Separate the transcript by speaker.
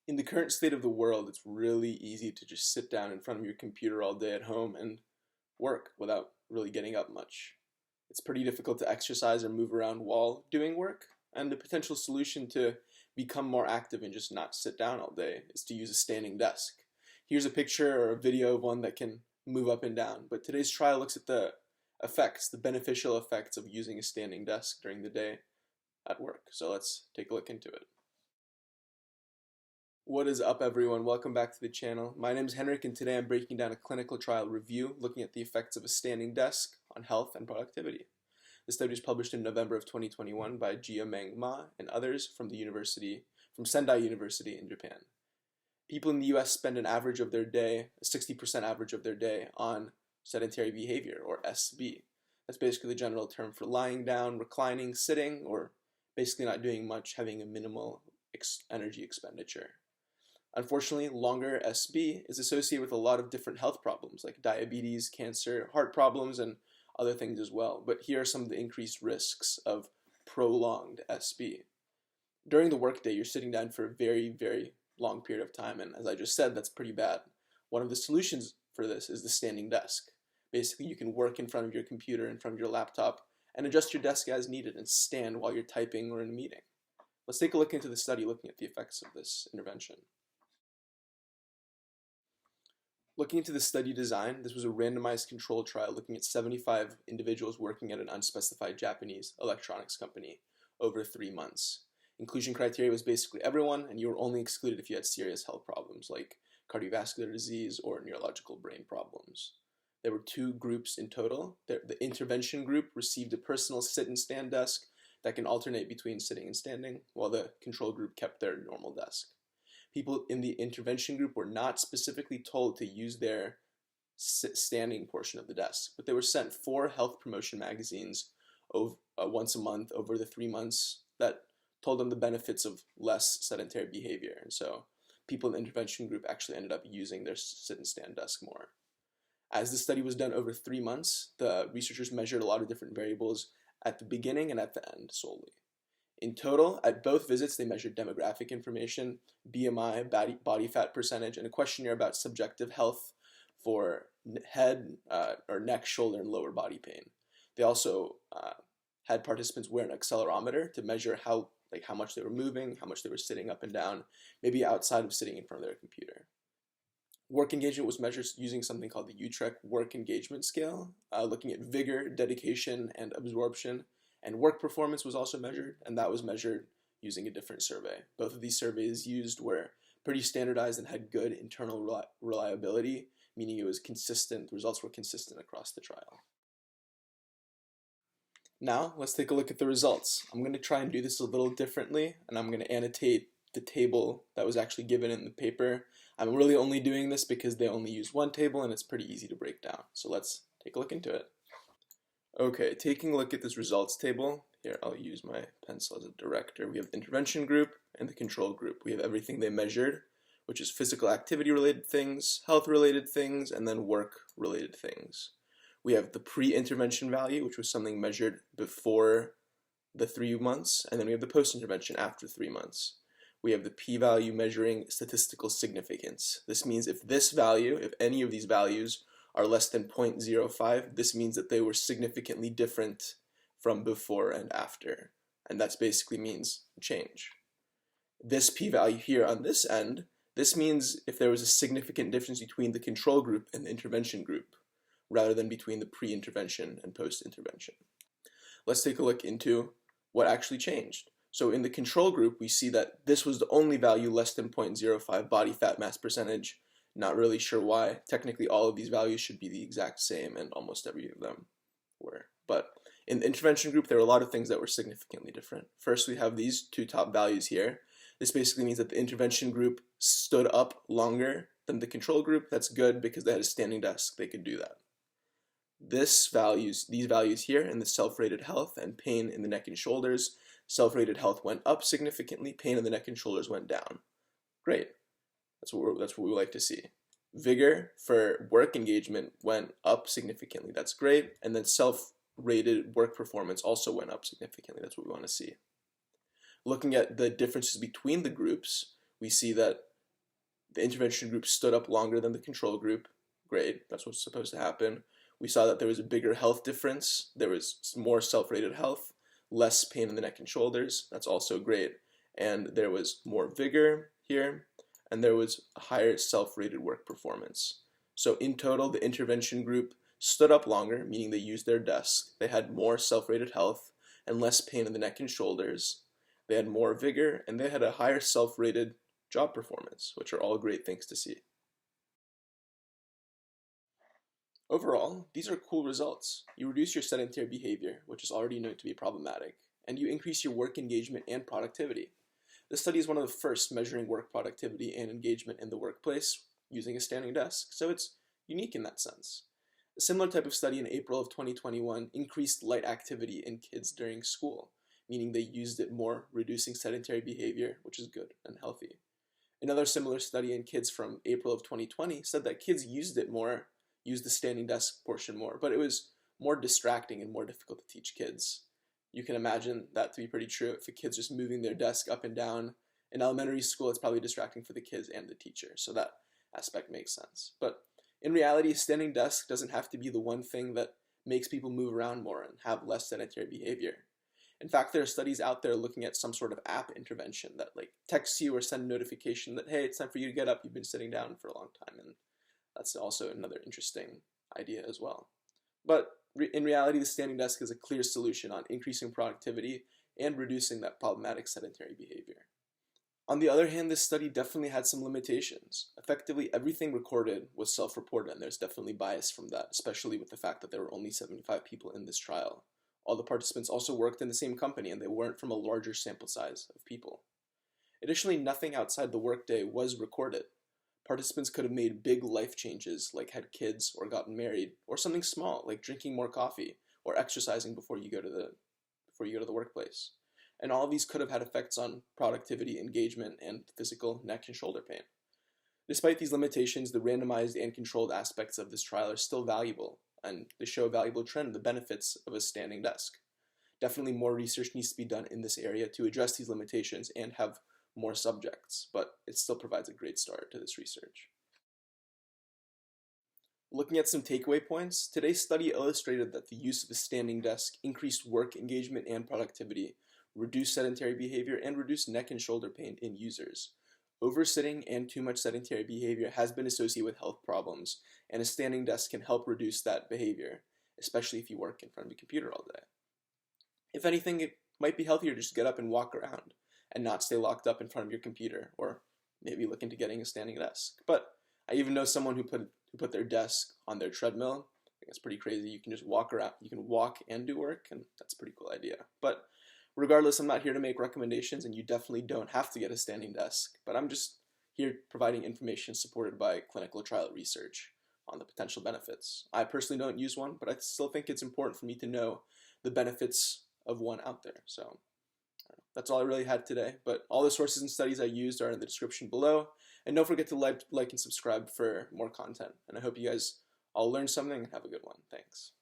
Speaker 1: In the current state of the world, it's really easy to just sit down in front of your computer all day at home and work without really getting up much. It's pretty difficult to exercise or move around while doing work, and the potential solution to become more active and just not sit down all day is to use a standing desk. Here's a picture or a video of one that can move up and down, but today's trial looks at the effects, the beneficial effects of using a standing desk during the day at work. So let's take a look into it. What is up, everyone? Welcome back to the channel. My name is Henrik, and today I'm breaking down a clinical trial review looking at the effects of a standing desk on health and productivity. The study was published in November of 2021 by Jiameng Ma and others from Sendai University in Japan. People in the US spend an average of their day, a 60% average of their day, on sedentary behavior, or SB. That's basically the general term for lying down, reclining, sitting, or basically not doing much, having a minimal energy expenditure. Unfortunately, longer SB is associated with a lot of different health problems like diabetes, cancer, heart problems, and other things as well. But here are some of the increased risks of prolonged SB. During the workday, you're sitting down for a very, very long period of time, and as I just said, that's pretty bad. One of the solutions for this is the standing desk. Basically, you can work in front of your computer, in front of your laptop, and adjust your desk as needed and stand while you're typing or in a meeting. Let's take a look into the study looking at the effects of this intervention. Looking into the study design, this was a randomized controlled trial looking at 75 individuals working at an unspecified Japanese electronics company over 3 months. Inclusion criteria was basically everyone, and you were only excluded if you had serious health problems like cardiovascular disease or neurological brain problems. There were 2 groups in total. The intervention group received a personal sit and stand desk that can alternate between sitting and standing, while the control group kept their normal desk. People in the intervention group were not specifically told to use their standing portion of the desk, but they were sent 4 health promotion magazines once a month over the 3 months that told them the benefits of less sedentary behavior. And so people in the intervention group actually ended up using their sit and stand desk more. As the study was done over 3 months, the researchers measured a lot of different variables at the beginning and at the end solely. In total, at both visits, they measured demographic information, BMI, body fat percentage, and a questionnaire about subjective health for head or neck, shoulder, and lower body pain. They also had participants wear an accelerometer to measure how much they were moving, how much they were sitting up and down, maybe outside of sitting in front of their computer. Work engagement was measured using something called the Utrecht Work Engagement Scale, looking at vigor, dedication, and absorption. And work performance was also measured, and that was measured using a different survey. Both of these surveys used were pretty standardized and had good internal reliability, meaning it was consistent, the results were consistent across the trial. Now, let's take a look at the results. I'm going to try and do this a little differently, and I'm going to annotate the table that was actually given in the paper. I'm really only doing this because they only use one table, and it's pretty easy to break down. So let's take a look into it. Okay, taking a look at this results table, here I'll use my pencil as a director. We have the intervention group and the control group. We have everything they measured, which is physical activity related things, health related things, and then work related things. We have the pre-intervention value, which was something measured before the 3 months, and then we have the post-intervention after 3 months. We have the p-value measuring statistical significance. This means if this value, if any of these values are less than 0.05, this means that they were significantly different from before and after. And that basically means change. This p-value here on this end, this means if there was a significant difference between the control group and the intervention group, rather than between the pre-intervention and post-intervention. Let's take a look into what actually changed. So in the control group, we see that this was the only value less than 0.05 body fat mass percentage. Not really sure why. Technically, all of these values should be the exact same, and almost every of them were. But in the intervention group, there were a lot of things that were significantly different. First, we have these 2 top values here. This basically means that the intervention group stood up longer than the control group. That's good because they had a standing desk. They could do that. These values here in the self-rated health and pain in the neck and shoulders, self-rated health went up significantly, pain in the neck and shoulders went down. Great. That's what we like to see. Vigor for work engagement went up significantly. That's great. And then self-rated work performance also went up significantly. That's what we want to see. Looking at the differences between the groups, we see that The intervention group stood up longer than the control group. Great, that's what's supposed to happen. We saw that there was a bigger health difference. There was more self-rated health, less pain in the neck and shoulders. That's also great. And there was more vigor here, and there was a higher self-rated work performance. So in total, the intervention group stood up longer, meaning they used their desk. They had more self-rated health and less pain in the neck and shoulders. They had more vigor, and they had a higher self-rated job performance, which are all great things to see. Overall, these are cool results. You reduce your sedentary behavior, which is already known to be problematic, and you increase your work engagement and productivity. This study is one of the first measuring work productivity and engagement in the workplace using a standing desk, so it's unique in that sense. A similar type of study in April of 2021 increased light activity in kids during school, meaning they used it more, reducing sedentary behavior, which is good and healthy. Another similar study in kids from April of 2020 said that kids used the standing desk portion more, but it was more distracting and more difficult to teach kids. You can imagine that to be pretty true. If a kid's just moving their desk up and down in elementary school, it's probably distracting for the kids and the teacher, so that aspect makes sense. But in reality, a standing desk doesn't have to be the one thing that makes people move around more and have less sedentary behavior. In fact, there are studies out there looking at some sort of app intervention that texts you or send a notification that, hey, it's time for you to get up, you've been sitting down for a long time, and that's also another interesting idea as well. But in reality, the standing desk is a clear solution on increasing productivity and reducing that problematic sedentary behavior. On the other hand, this study definitely had some limitations. Effectively, everything recorded was self-reported, and there's definitely bias from that, especially with the fact that there were only 75 people in this trial. All the participants also worked in the same company, and they weren't from a larger sample size of people. Additionally, nothing outside the workday was recorded. Participants could have made big life changes, like had kids or gotten married, or something small, like drinking more coffee or exercising before you go to the workplace. And all of these could have had effects on productivity, engagement, and physical neck and shoulder pain. Despite these limitations, the randomized and controlled aspects of this trial are still valuable, and they show a valuable trend in the benefits of a standing desk. Definitely more research needs to be done in this area to address these limitations and have more subjects, but it still provides a great start to this research. Looking at some takeaway points, today's study illustrated that the use of a standing desk increased work engagement and productivity, reduced sedentary behavior, and reduced neck and shoulder pain in users. Oversitting and too much sedentary behavior has been associated with health problems, and a standing desk can help reduce that behavior, especially if you work in front of a computer all day. If anything, it might be healthier to just get up and walk around and not stay locked up in front of your computer, or maybe look into getting a standing desk. But I even know someone who put their desk on their treadmill. I think it's pretty crazy. You can just walk around, you can walk and do work, and that's a pretty cool idea. But regardless, I'm not here to make recommendations, and you definitely don't have to get a standing desk, but I'm just here providing information supported by clinical trial research on the potential benefits. I personally don't use one, but I still think it's important for me to know the benefits of one out there. So that's all I really had today, but all the sources and studies I used are in the description below, and don't forget to like and subscribe for more content, and I hope you guys all learned something and have a good one. Thanks.